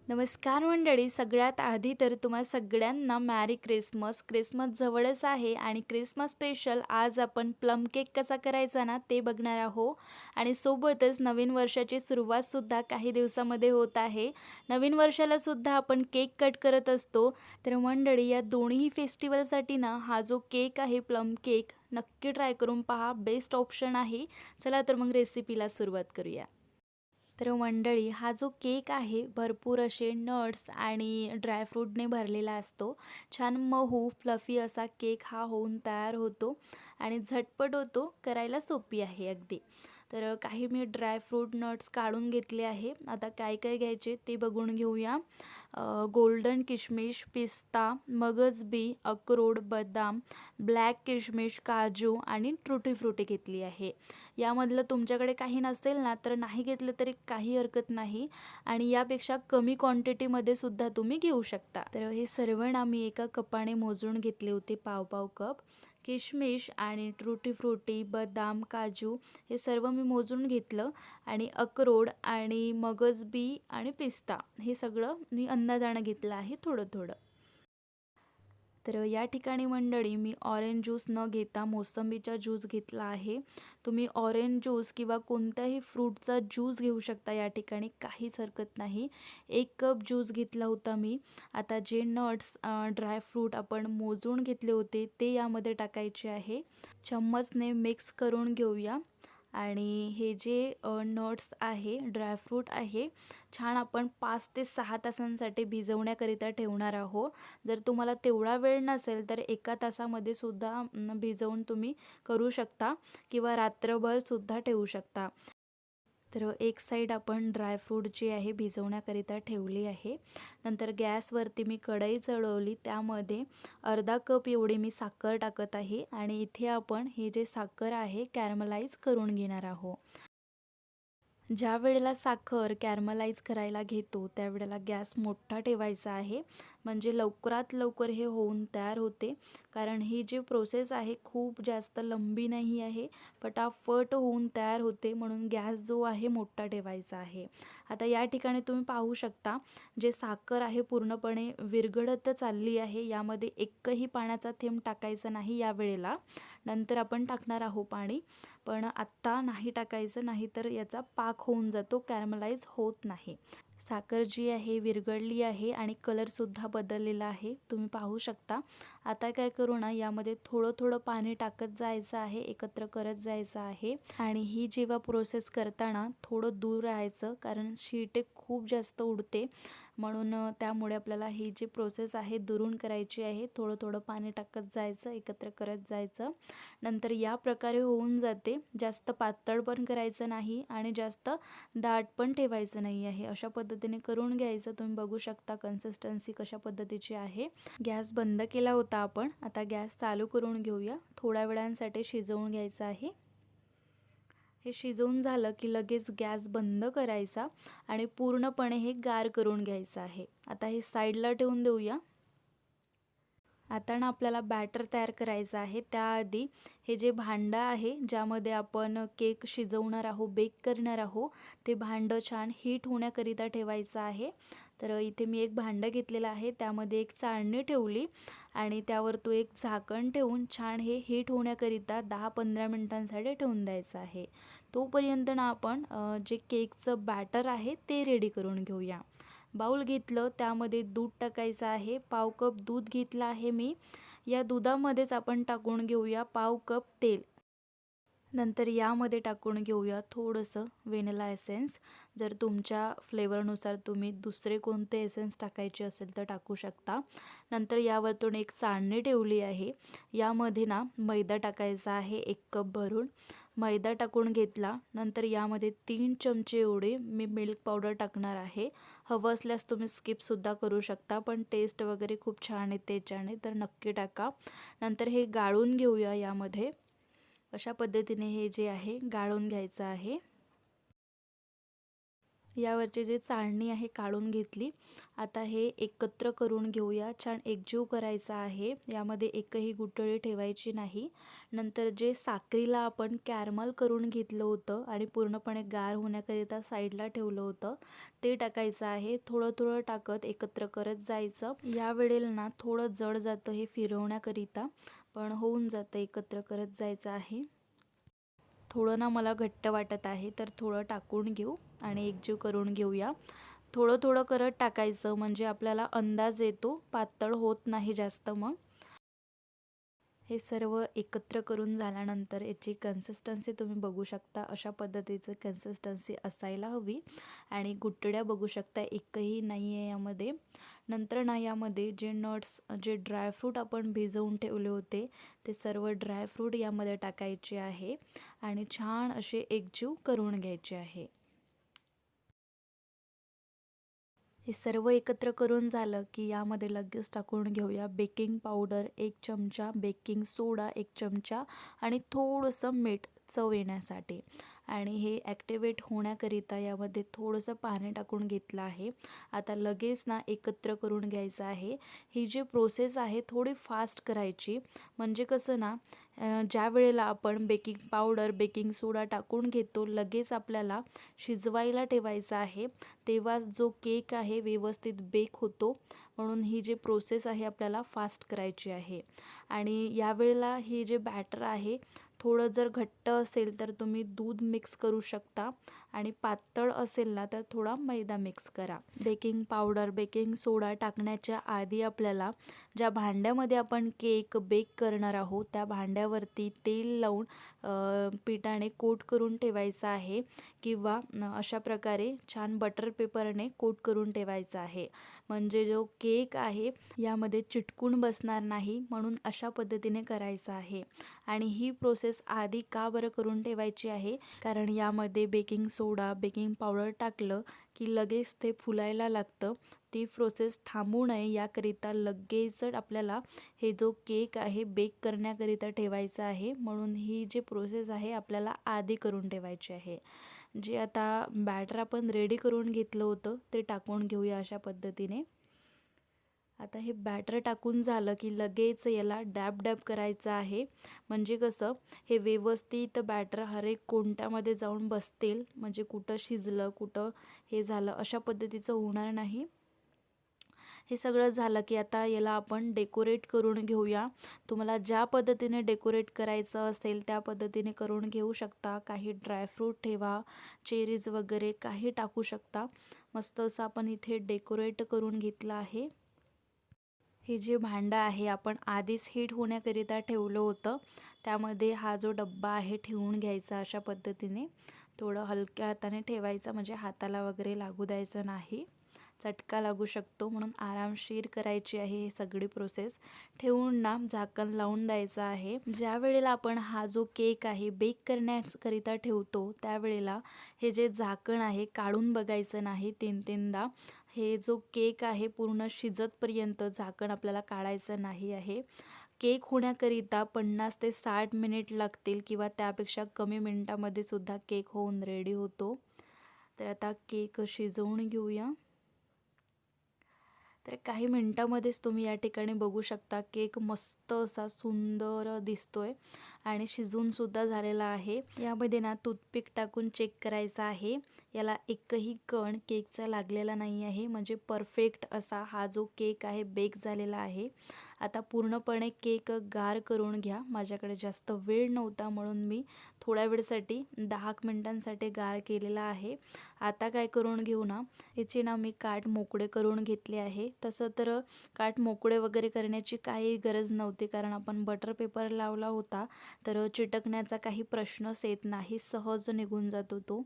नमस्कार मंडळी. सगळ्यात आधी तर तुम्हा सगळ्यांना मॅरी क्रिसमस. क्रिसमस जवळच आहे आणि क्रिसमस स्पेशल आज आपण प्लम केक कसा करायचा ना ते बघणार आहोत. आणि सोबतच नवीन वर्षाची सुरुवातसुद्धा काही दिवसामध्ये होत आहे. नवीन वर्षाला सुद्धा आपण केक कट करत असतो. तर मंडळी, या दोन्ही फेस्टिवलसाठी ना हा जो केक आहे प्लम केक, नक्की ट्राय करून पहा. बेस्ट ऑप्शन आहे. चला तर मग रेसिपीला सुरुवात करूया. तर मंडळी, हा जो केक आहे भरपूर असे नट्स आणि ड्रायफ्रूटने भरलेला असतो. छान मऊ फ्लफी असा केक हा होऊन तयार होतो आणि झटपट होतो, करायला सोपी आहे अगदी. तर काही मी ड्रायफ्रूट नट्स काढून घेतले आहे. आता काय काय घ्यायचे ते बघून घेऊया. गोल्डन किशमिश, पिस्ता, मगज बी, अक्रोड, बदाम, ब्लॅक किशमिश, काजू आणि ट्रुटी फ्रुटी घेतली आहे. यामधलं तुमच्याकडे काही नसेल ना तर नाही घेतलं तरी काही हरकत नाही आणि यापेक्षा कमी क्वांटिटीमध्ये सुद्धा तुम्ही घेऊ शकता. तर हे सर्व ना मी एका कपाने मोजून घेतले होते, पाव पाव कप. किशमिश आणि ट्रुटी फ्रुटी, बदाम, काजू हे सर्व मी मोजून घेतलं आणि अक्रोड आणि मगज बी आणि पिस्ता हे सगळं मी अंदाजानं घेतलं आहे, थोडं थोडं. तर या ठिकाणी मंडळी मी ऑरेंज ज्यूस न घेता मोसंबीचा ज्यूस घेतला आहे. तुम्ही ऑरेंज ज्यूस किंवा कोणत्याही फ्रूटचा ज्यूस घेऊ शकता, या ठिकाणी काहीच हरकत नाही. 1 कप ज्यूस घेतला होता मी. आता जे नट्स ड्रायफ्रूट आपण मोजून घेतले होते ते यामध्ये टाकायचे आहे. चम्मचने मिक्स करून घेऊया. आणि हे जे नट्स आहे, ड्रायफ्रूट आहे, छान आपण 5 ते 6 तासांसाठी भिजवण्याकरिता ठेवणार आहोत. जर तुम्हाला तेवढा वेळ नसेल तर 1 तासामध्ये सुद्धा भिजवून तुम्ही करू शकता किंवा रात्रभर सुद्धा ठेवू शकता. तर एक साईड आपण ड्रायफ्रूट जे आहे भिजवण्याकरिता ठेवली आहे. नंतर गॅसवरती मी कढई चढवली. त्यामध्ये अर्धा कप एवढी मी साखर टाकत आहे आणि इथे आपण हे जे साखर आहे कॅरमलाइज करून घेणार आहोत. ज्या वेळेला साखर कॅरमलाइज करायला घेतो त्यावेळेला गॅस मोठा ठेवायचा आहे, म्हणजे लवकरात लवकर हे होऊन तयार होते. कारण ही जी प्रोसेस आहे खूप जास्त लंबी नाही आहे, पटापट होऊन तयार होते, म्हणून गॅस जो आहे मोठा ठेवायचा आहे. आता या ठिकाणी तुम्ही पाहू शकता, जे साखर आहे पूर्णपणे विरघळत चालली आहे. यामध्ये एकही पाण्याचा थेंब टाकायचा नाही या वेळेला. नंतर आपण टाकणार आहोत पाणी, पण आत्ता नाही टाकायचं, नाही तर याचा पाक होऊन जातो, कॅरमलाइज होत नाही. साखर जी आहे विरघळली आहे आणि कलरसुद्धा बदललेला आहे, तुम्ही पाहू शकता. आता काय करू ना, यामध्ये थोडं थोडं पाणी टाकत जायचं आहे, एकत्र करत जायचं आहे. आणि ही जेव्हा प्रोसेस करताना थोडं दूर राहायचं, कारण शीट खूप जास्त उडते, म्हणून त्यामुळे आपल्याला ही जी प्रोसेस आहे दुरून करायची आहे. थोडं थोडं पाणी टाकत जायचं, एकत्र करत जायचं. नंतर या प्रकारे होऊन जाते. जास्त पातळ पण करायचं नाही आणि जास्त दाट पण ठेवायचं नाही आहे. अशा पद्धतीने करून घ्यायचं. तुम्ही बघू शकता कन्सिस्टन्सी कशा पद्धतीची आहे. गॅस बंद केला होता आपण. आता गॅस चालू करून घेऊया. थोड्या वेळांसाठी शिजवून घ्यायचं आहे. हे शिजवून झालं की लगेच गॅस बंद करायचा आणि पूर्णपणे हे गार करून घ्यायचं आहे. आता हे साईडला ठेवून देऊया. आता ना आपल्याला बॅटर तयार करायचं आहे. त्याआधी हे जे भांडं आहे ज्यामध्ये आपण केक शिजवणार आहोत, बेक करणार आहोत, ते भांडं छान हीट होण्याकरिता ठेवायचं आहे. तर इथे मी एक भांडं घेतलेलं आहे, त्यामध्ये एक चाळणी ठेवली आणि त्यावर तो एक झाकण ठेवून छान हे हीट होण्याकरिता 10-15 मिनिटांसाठी ठेवून द्यायचं आहे. तोपर्यंत ना आपण जे केकचं बॅटर आहे ते रेडी करून घेऊया. बाउल घेतलं, त्यामध्ये दूध टाकायचं आहे. पाव कप दूध घेतलं आहे मी. या दुधामध्येच आपण टाकून घेऊया पाव कप तेल. नंतर यामध्ये टाकून घेऊया थोडंसं व्हॅनिला एसेन्स. जर तुमच्या फ्लेवरनुसार तुम्ही दुसरे कोणते एसेन्स टाकायचे असेल तर टाकू शकता. नंतर यावरतून एक चाळणी ठेवली आहे. यामध्ये ना मैदा टाकायचा आहे 1 कप भरून. मैदा टाकून घेतला. नंतर यामध्ये 3 चमचे एवढे मी मिल्क पावडर टाकणार आहे. हवं असल्यास तुम्ही स्किपसुद्धा करू शकता, पण टेस्ट वगैरे खूप छान येते याच्याने, तर नक्की टाका. नंतर हे गाळून घेऊया यामध्ये. अशा पद्धतीने हे जे आहे गाळून घ्यायचं आहे. यावरची जी चाळणी आहे काढून घेतली. आता हे एकत्र करून घेऊया. छान एकजीव करायचा आहे. यामध्ये एकही गुठळी ठेवायची नाही. नंतर जे साखरेला आपण कॅरमल करून घेतलं होतं आणि पूर्णपणे गार होण्याकरिता साईडला ठेवलं होतं, ते टाकायचं आहे. थोडं थोडं टाकत एकत्र करत जायचं. यावेळेला ना थोडं जड जातं हे फिरवण्याकरिता, पण होऊन जातं. एकत्र करत जायचं आहे. थोडं ना मला घट्ट वाटत आहे, तर थोडं टाकून घेऊ आणि एकजीव करून घेऊया. थोडं थोडं करत टाकायचं, म्हणजे आपल्याला अंदाज येतो, पातळ होत नाही जास्त. मग हे सर्व एकत्र करून झाल्यानंतर याची कन्सिस्टन्सी तुम्ही बघू शकता. अशा पद्धतीचं कन्सिस्टन्सी असायला हवी. आणि गुठळ्या बघू शकता, एकही नाही आहे यामध्ये. नंतर ना यामध्ये जे नट्स, जे ड्रायफ्रूट आपण भिजवून ठेवले होते, ते सर्व ड्रायफ्रूट यामध्ये टाकायचे आहे आणि छान असे एकजीव करून घ्यायचे आहे. हे सर्व एकत्र करून झालं की यामध्ये लगेच टाकून घेऊया बेकिंग पावडर 1 चमचा, बेकिंग सोडा 1 चमचा आणि थोडंसं मीठ चव येण्यासाठी. आणि हे ॲक्टिवेट होण्याकरिता यामध्ये थोडंसं पाणी टाकून घेतलं आहे. आता लगेच ना एकत्र करून घ्यायचं आहे. ही जी प्रोसेस आहे थोडी फास्ट करायची, म्हणजे कसं ना, ज्या वेळेला आपण बेकिंग पावडर, बेकिंग सोडा टाकून घेतो, लगेच आपल्याला शिजवायला ठेवायचा आहे, तेव्हा जो केक आहे व्यवस्थित बेक होतो. म्हणून ही जी प्रोसेस आहे आपल्याला फास्ट करायची आहे. आणि यावेळेला हे जे बॅटर आहे थोडं जर घट्ट असेल तर तुम्ही दूध मिक्स करू शकता आणि पातळ असेल ना तर थोडा मैदा मिक्स करा. बेकिंग पावडर, बेकिंग सोडा टाकण्याच्या आधी आपल्याला ज्या भांड्यामध्ये आपण केक बेक करणार आहोत त्या भांड्यावरती तेल लावून पिठाने कोट करून ठेवायचं आहे, किंवा अशा प्रकारे छान बटर पेपरने कोट करून ठेवायचा आहे. म्हणजे जो केक आहे यामध्ये चिटकून बसणार नाही, म्हणून अशा पद्धतीने करायचं आहे. आणि ही प्रोसेस आधी का बरं करून ठेवायची आहे, कारण यामध्ये बेकिंग सोडा, बेकिंग पावडर टाकलं की लगेच ते फुलायला लागतं. ती प्रोसेस थांबू नये याकरिता लगेच आपल्याला हे जो केक आहे बेक करण्याकरिता ठेवायचा आहे. म्हणून ही जी प्रोसेस आहे आपल्याला आधी करून ठेवायची आहे. जे आता बॅटर आपण रेडी करून घेतलं होतं ते टाकून घेऊया अशा पद्धतीने. आता हे बॅटर टाकून झालं की लगेच याला डॅब डॅब करायचं आहे, म्हणजे कसं हे व्यवस्थित बॅटर हर एक कोणत्यामध्ये जाऊन बसतील, म्हणजे कुठं शिजलं कुठं हे झालं अशा पद्धतीचं होणार नाही. हे सगळं झालं की आता याला आपण डेकोरेट करून घेऊया. तुम्हाला ज्या पद्धतीने डेकोरेट करायचं असेल त्या पद्धतीने करून घेऊ शकता. काही ड्रायफ्रूट ठेवा, चेरीज वगैरे काही टाकू शकता. मस्त असं आपण इथे डेकोरेट करून घेतलं आहे. हे जे भांडं आहे आपण आधीच हीट होण्याकरिता ठेवलं होतं, त्यामध्ये हा जो डब्बा आहे ठेवून घ्यायचा अशा पद्धतीने. थोडं हलक्या हाताने ठेवायचं, म्हणजे हाताला वगैरे लागू द्यायचं नाही, चटका लागू शकतो. म्हणून आरामशीर करायची आहे ही सगळी प्रोसेस. ठेवून ना झाकण लावून द्यायचं आहे. ज्या वेळेला आपण हा जो केक आहे बेक करण्याकरिता ठेवतो त्यावेळेला हे जे झाकण आहे काढून बघायचं नाही 3-3दा. हे जो केक आहे पूर्ण शिजतपर्यंत झाकण आपल्याला काढायचं नाही आहे. केक होण्याकरिता 50 ते 60 मिनिट लागतील, किंवा त्यापेक्षा कमी मिनिटामध्ये सुद्धा केक होऊन रेडी होतो. तर आता केक शिजवून घेऊया. तर काही मिनटामध्येच तुम्ही या ठिकाणी बघू शकता केक मस्त असा सुंदर दिसतोय आणि शिजूनसुद्धा झालेला आहे. यामध्ये ना टूथपिक टाकून चेक करायचं आहे. याला एकही कण केकचा लागलेला नाही आहे, म्हणजे परफेक्ट असा हा जो केक आहे बेक झालेला आहे. आता पूर्णपणे केक गार करून घ्या. माझ्याकडे जास्त वेळ नव्हता म्हणून मी थोड्या वेळसाठी 10 मिनिटांसाठी गार केलेला आहे. आता काय करून घेऊ ना, याचे ना मी काठ मोकळे करून घेतले आहे. तसं तर काठ मोकळे वगैरे करण्याची काही गरज नव्हती, कारण आपण बटर पेपर लावला होता, तर चिटकण्याचा काही प्रश्नच येत नाही, सहज निघून जातो तो.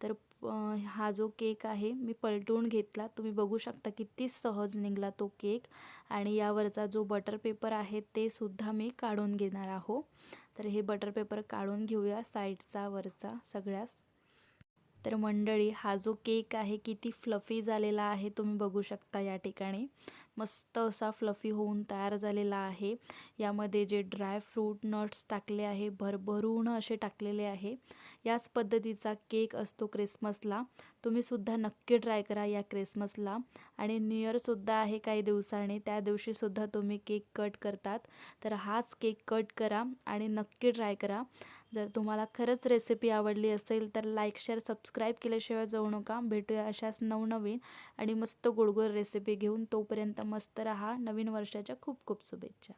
तर हा जो केक आहे मी पलटवून घेतला. तुम्ही बघू शकता किती सहज निघाला तो केक. आणि यावरचा जो बटर पेपर आहे ते सुद्धा मी काढून घेणार आहो. तर हे बटर पेपर काढून घेऊया साईडचा, वरचा सगळ्यास. तर मंडळी, हा जो केक आहे किती फ्लफी झालेला आहे तुम्ही बघू शकता या ठिकाणी. मस्त असा फ्लफी होऊन तयार झालेला आहे. यामध्ये जे ड्राय फ्रूट नट्स टाकले आहे, भरभरून असे टाकलेले आहे. याच पद्धतीचा केक असतो क्रिसमसला. तुम्ही सुद्धा नक्की ट्राय करा या क्रिसमसला. आणि न्यू इयरसुद्धा आहे काही दिवसांनी, त्या दिवशीसुद्धा तुम्ही केक कट करतात. तर हाच केक कट करा आणि नक्की ट्राय करा. जर तुम्हाला खरंच रेसिपी आवडली असेल तर लाईक, शेअर, सबस्क्राईब केल्याशिवाय जाऊ नका. भेटूया अशाच नवनवीन आणि मस्त गोड गोड रेसिपी घेऊन. तोपर्यंत मस्त रहा. नवीन वर्षाच्या खूप खूप शुभेच्छा.